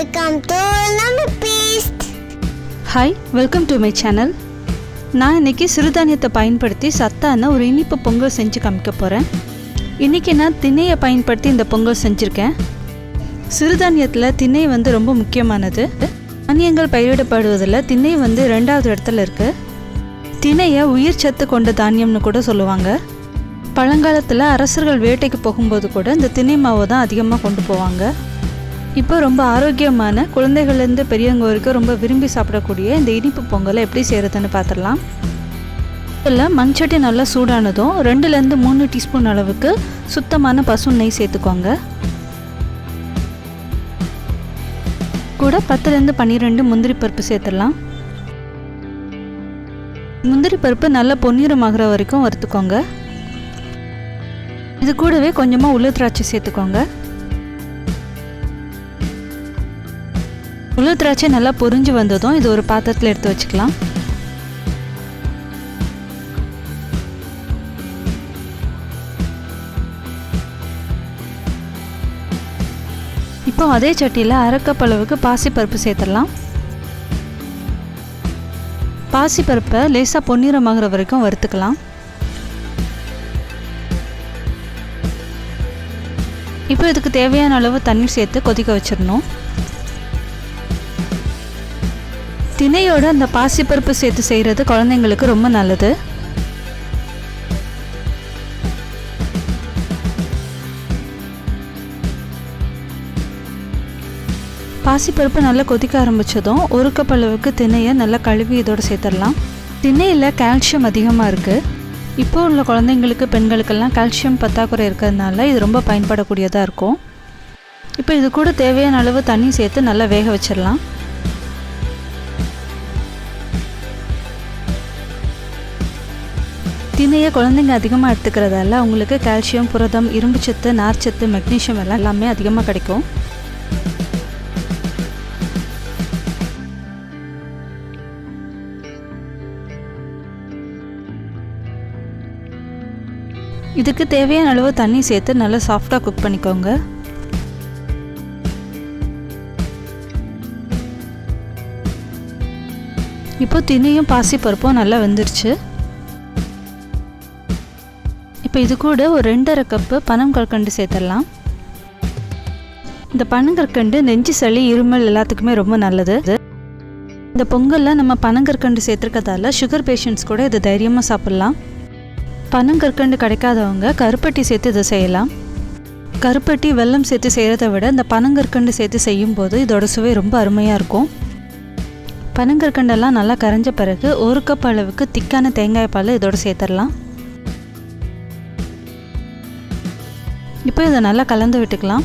Welcome to நம்ம Beast. Hi, welcome to my channel. நான் இன்றைக்கி சிறுதானியத்தை பயன்படுத்தி சத்தான ஒரு இனிப்பு பொங்கல் செஞ்சு காமிக்க போகிறேன். இன்றைக்கி நான் திணையை பயன்படுத்தி இந்த பொங்கல் செஞ்சுருக்கேன். சிறுதானியத்தில் திணை ரொம்ப முக்கியமானது. தானியங்கள் பயிரிடப்படுவதில் திணை 2வது இடத்துல இருக்குது. திணையை உயிர் சத்து கொண்ட தானியம்னு கூட சொல்லுவாங்க. பழங்காலத்தில் அரசர்கள் வேட்டைக்கு போகும்போது கூட இந்த திணை மாவை தான் அதிகமாக கொண்டு போவாங்க. இப்போ ரொம்ப ஆரோக்கியமான, குழந்தைகள்லேருந்து பெரியவங்க வரைக்கும் ரொம்ப விரும்பி சாப்பிடக்கூடிய இந்த இனிப்பு பொங்கலை எப்படி செய்கிறதுன்னு பார்த்துடலாம். இதில் மண்சட்டி நல்லா சூடானதும் 2லேருந்து 3 டீஸ்பூன் அளவுக்கு சுத்தமான பசு நெய் சேர்த்துக்கோங்க. கூட 10லேருந்து 12 முந்திரி பருப்பு சேர்த்துடலாம். முந்திரி பருப்பு நல்லா பொன்னிறமாகிற வரைக்கும் வறுத்துக்கோங்க. இது கூடவே கொஞ்சமாக உலர் திராட்சை சேர்த்துக்கோங்க. உலர் திராட்சை நல்லா பொரிஞ்சு வந்ததும் இது ஒரு பாத்திரத்தில் எடுத்து வச்சுக்கலாம். இப்போ அதே சட்டியில் 1/2 கப் அளவுக்கு பாசிப்பருப்பு சேர்த்துடலாம். பாசிப்பருப்பை லேசாக பொன்னிறமாகிற வரைக்கும் வறுத்துக்கலாம். இப்போ இதுக்கு தேவையான அளவு தண்ணீர் சேர்த்து கொதிக்க வச்சிடணும். திணையோட அந்த பாசிப்பருப்பு சேர்த்து செய்கிறது குழந்தைங்களுக்கு ரொம்ப நல்லது. பாசிப்பருப்பு நல்லா கொதிக்க ஆரம்பித்ததும் 1 கப் அளவுக்கு திணையை நல்லா கழுவி இதோடு சேர்த்துடலாம். திணையில் கால்சியம் அதிகமாக இருக்குது. இப்போ உள்ள குழந்தைங்களுக்கு, பெண்களுக்கெல்லாம் கால்சியம் பற்றாக்குறை இருக்கிறதுனால இது ரொம்ப பயன்படக்கூடியதாக இருக்கும். இப்போ இது கூட தேவையான அளவு தண்ணி சேர்த்து நல்லா வேக வச்சிடலாம். திணையை குழந்தைங்க அதிகமாக எடுத்துக்கிறதால அவங்களுக்கு கால்சியம், புரதம், இரும்புச்சத்து, நார்ச்சத்து, மெக்னீஷியம் எல்லாமே அதிகமாக கிடைக்கும். இதுக்கு தேவையான அளவு தண்ணி சேர்த்து நல்லா சாஃப்டாக குக் பண்ணிக்கோங்க. இப்போ திணையும் பாசிப்பருப்பும் நல்லா வெந்துருச்சு. இப்போ இது கூட ஒரு 2.5 கப்பு பனங்கற்கண்டு சேர்த்துடலாம். இந்த பனங்கற்கண்டு நெஞ்சு சளி, இருமல் எல்லாத்துக்குமே ரொம்ப நல்லது. இந்த பொங்கலில் நம்ம பனங்கற்கண்டு சேர்த்துருக்கதால சுகர் பேஷண்ட்ஸ் கூட இதை தைரியமாக சாப்பிட்லாம். பனங்கற்கண்டு கிடைக்காதவங்க கருப்பட்டி சேர்த்து இதை செய்யலாம். கருப்பட்டி, வெல்லம் சேர்த்து செய்கிறத விட இந்த பனங்கற்கண்டு சேர்த்து செய்யும்போது இதோட சுவை ரொம்ப அருமையாக இருக்கும். பனங்கற்கண்டெல்லாம் நல்லா கரைஞ்ச பிறகு 1 கப் அளவுக்கு திக்கான தேங்காய் பால் இதோட சேர்த்துடலாம். இப்போ இதை நல்லா கலந்து விட்டுக்கலாம்.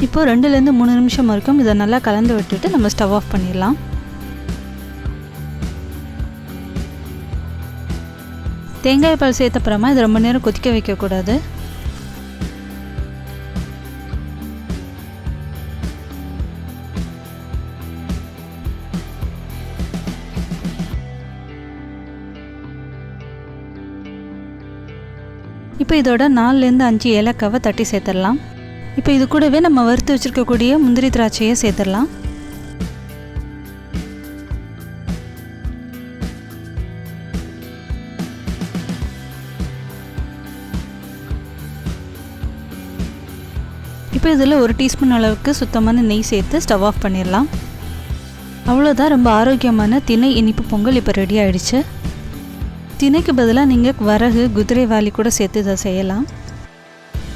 இப்போ 2லேருந்து 3 நிமிஷம் வரைக்கும் இதை நல்லா கலந்து விட்டுட்டு நம்ம ஸ்டவ் ஆஃப் பண்ணிடலாம். தேங்காய் பால் சேர்த்தப்புறமா இது ரொம்ப நேரம் கொதிக்க வைக்கக்கூடாது. இப்போ இதோட 4லேருந்து 5 ஏலக்காவை தட்டி சேர்த்துடலாம். இப்போ இது கூடவே நம்ம வறுத்து வச்சுருக்கக்கூடிய முந்திரி திராட்சையை சேர்த்துடலாம். இப்போ இதில் 1 டீஸ்பூன் அளவுக்கு சுத்தமான நெய் சேர்த்து ஸ்டவ் ஆஃப் பண்ணிடலாம். அவ்வளோதான், ரொம்ப ஆரோக்கியமான திணை இனிப்பு பொங்கல் இப்போ ரெடி ஆகிடுச்சு. திணைக்கு பதிலாக நீங்கள் வரகு, குதிரைவாலி கூட சேர்த்து இதை செய்யலாம்.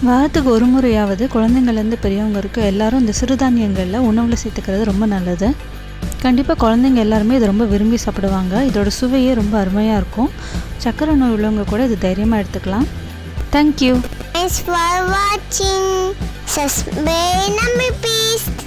வாரத்துக்கு ஒரு முறையாவது குழந்தைங்கள்லேருந்து பெரியவங்க வரைக்கும் எல்லோரும் இந்த சிறுதானியங்களில் உணவில் சேர்த்துக்கிறது ரொம்ப நல்லது. கண்டிப்பாக குழந்தைங்க எல்லாருமே இதை ரொம்ப விரும்பி சாப்பிடுவாங்க. இதோட சுவையே ரொம்ப அருமையாக இருக்கும். சக்கரை நோய் உள்ளவங்க கூட இது தைரியமாக எடுத்துக்கலாம். Thank you. Thanks for watching. Subscribe நம்ம பீஸ்ட்.